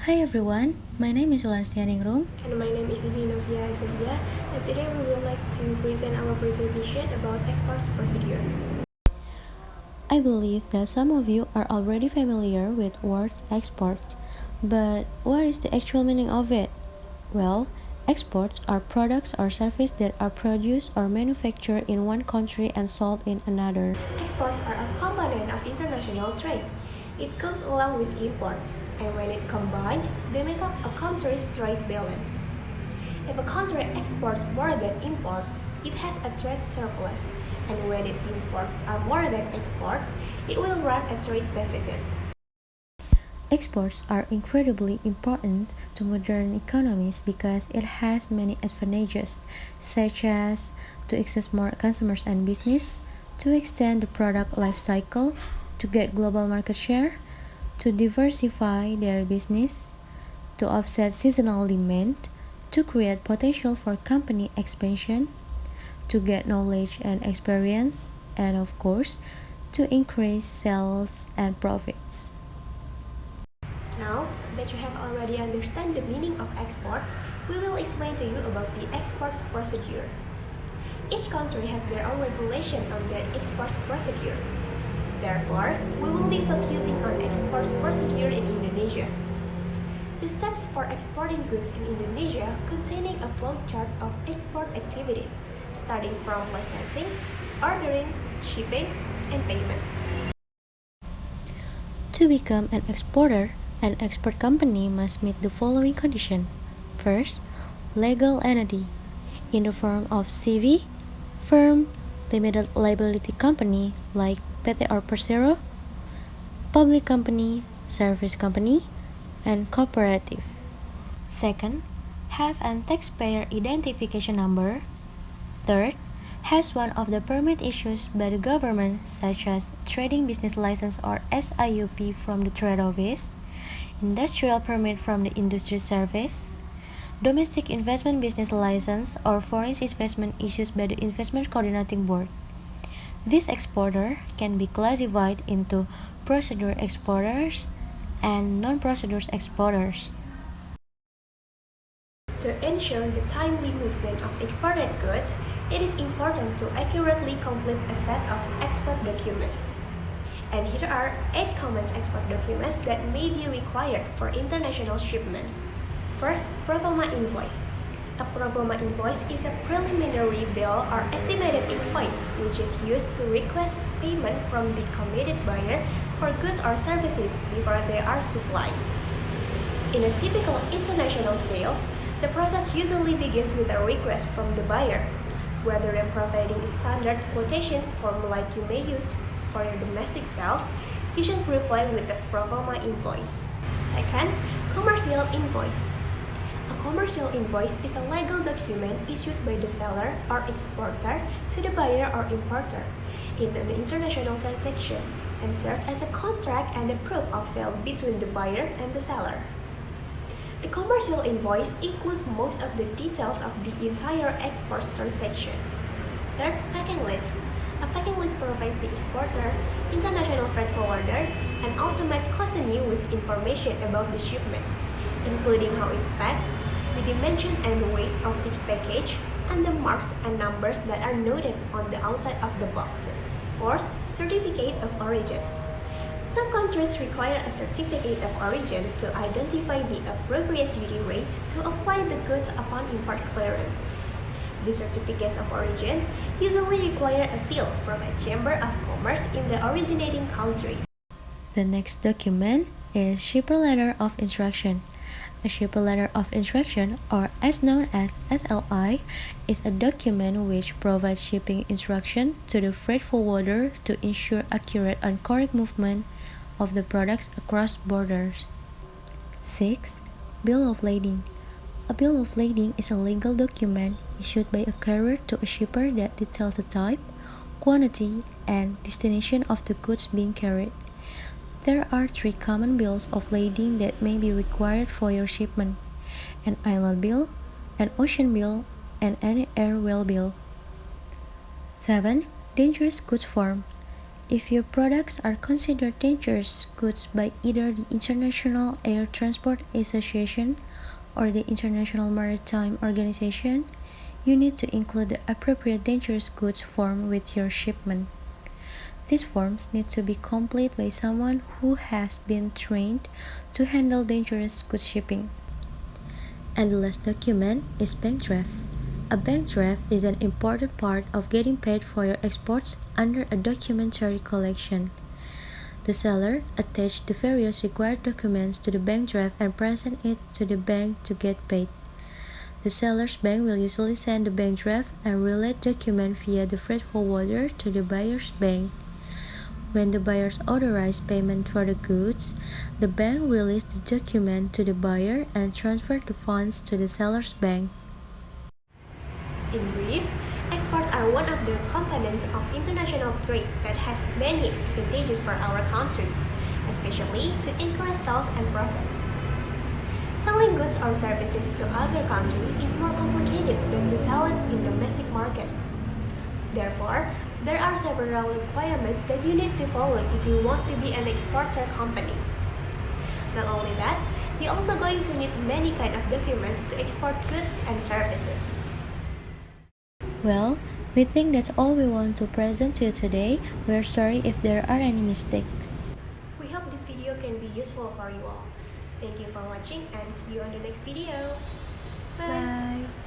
Hi everyone, my name is Wulan Setyaningrum. And my name is Dhini Azaria, and today we would like to present our presentation about export procedure. I believe that some of you are already familiar with word export, but what is the actual meaning of it? Well, exports are products or services that are produced or manufactured in one country and sold in another. Exports are a component of international trade. It goes along with imports, and when it combined, they make up a country's trade balance. If a country exports more than imports, it has a trade surplus, and when its imports are more than exports, it will run a trade deficit. Exports are incredibly important to modern economies because it has many advantages, such as to access more customers and business, to extend the product life cycle, to get global market share, to diversify their business, to offset seasonal demand, to create potential for company expansion, to get knowledge and experience, and of course, to increase sales and profits. Now that you have already understand the meaning of exports, we will explain to you about the exports procedure. Each country has their own regulation on their exports procedure. Therefore, we will be focusing on exports procedure in Indonesia. The steps for exporting goods in Indonesia containing a flowchart of export activities, starting from licensing, ordering, shipping, and payment. To become an exporter, an export company must meet the following condition. First, legal entity in the form of CV, firm, limited liability company like PT or Persero, public company, service company, and cooperative. Second, have an taxpayer identification number. Third, has one of the permit issued by the government such as Trading Business License or SIUP from the Trade Office, Industrial Permit from the Industry Service, Domestic Investment Business License or Foreign Investment issued by the Investment Coordinating Board. This exporter can be classified into procedure exporters and non-procedure exporters. To ensure the timely movement of exported goods, it is important to accurately complete a set of export documents. And here are 8 common export documents that may be required for international shipment. First, pro forma invoice. A pro forma invoice is a preliminary bill or estimated invoice which is used to request payment from the committed buyer for goods or services before they are supplied. In a typical international sale, the process usually begins with a request from the buyer. Rather than providing a standard quotation form like you may use for your domestic sales, you should reply with a pro forma invoice. Second, commercial invoice. A commercial invoice is a legal document issued by the seller or exporter to the buyer or importer in an international transaction and serve as a contract and a proof of sale between the buyer and the seller. The commercial invoice includes most of the details of the entire export transaction. Third, packing list. A packing list provides the exporter, international freight forwarder, an ultimate consignee with information about the shipment, including how it's packed, the dimension and weight of each package, and the marks and numbers that are noted on the outside of the boxes. Fourth, certificate of origin. Some countries require a certificate of origin to identify the appropriate duty rates to apply the goods upon import clearance. The certificates of origin usually require a seal from a Chamber of Commerce in the originating country. The next document is Shipper Letter of Instruction. A Shipper Letter of Instruction, or as known as SLI, is a document which provides shipping instruction to the freight forwarder to ensure accurate and correct movement of the products across borders. 6. Bill of Lading. A bill of lading is a legal document issued by a carrier to a shipper that details the type, quantity, and destination of the goods being carried. There are 3 common bills of lading that may be required for your shipment: an island bill, an ocean bill, and an airway bill. 7. Dangerous goods form. If your products are considered dangerous goods by either the International Air Transport Association or the International Maritime Organization, you need to include the appropriate dangerous goods form with your shipment. These forms need to be complete by someone who has been trained to handle dangerous goods shipping. And the last document is bank draft. A bank draft is an important part of getting paid for your exports under a documentary collection. The seller attached the various required documents to the bank draft and present it to the bank to get paid. The seller's bank will usually send the bank draft and related document via the freight forwarder to the buyer's bank. When the buyers authorize payment for the goods, the bank releases the document to the buyer and transfers the funds to the seller's bank. In brief, exports are one of the components of international trade that has many advantages for our country, especially to increase sales and profit. Selling goods or services to other countries is more complicated than to sell it in domestic market. Therefore, there are several requirements that you need to follow if you want to be an exporter company. Not only that, you're also going to need many kind of documents to export goods and services. Well, we think that's all we want to present to you today. We're sorry if there are any mistakes. We hope this video can be useful for you all. Thank you for watching and see you on the next video. Bye! Bye.